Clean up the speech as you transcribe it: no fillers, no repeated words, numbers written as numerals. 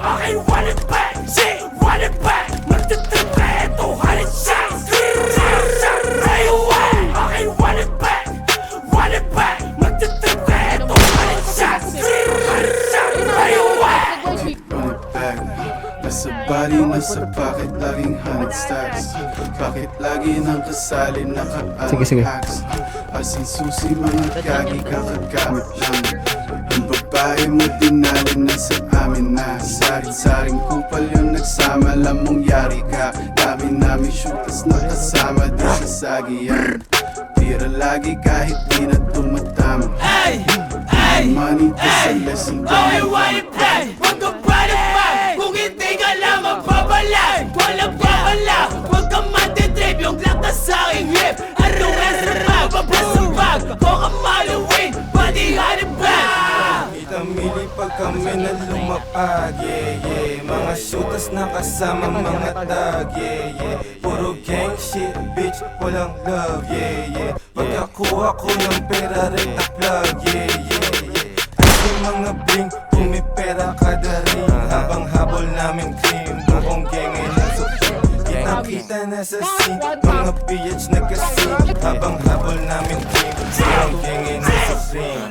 Okay, run it back, yeah, run it back. Magtitrip ka ito, halit shots. Right away. Okay, run it back, run it back. Magtitrip ka ito, halit shots. Right away. Run it back. Nasa body, nasa pocket, laging 100 stacks. Bakit lagi nang kasali naka-ano hacks? Asin susi, mga gagi, kakagamit lang. Ang babae mo dinali na sa amin na saring-saring kupal yung nagsama, alam mong yari ka. Dami namin shooters na kasama din sa sagiyan. Tira lagi kahit di na tumatama. Ay, ay, Money to sa lesson okay, run it back. Huwag ka balik back. Kung hindi ka lang magbabalay, walang babala. Huwag ka matitrip, yung glock na sa'king hip. Ano nga sa bag, babras sa bag. Huwag ka maluwin, pati hanip back. Itamili pag kami na lumapag, yeah, yeah. Mga shooters na kasama, mga tag, yeah, yeah. Puro gang shit, bitch, walang love, yeah, yeah. Pagkakuha ko ng pera, rin na plug, yeah, yeah, yeah. At yung mga bling, pumipera kada ring. Habang habol namin cream, buong gang ay nasupreme. Kitang-kita na sa scene, mga PH na kasi. Habang habol namin cream, buong gang ay nasupreme.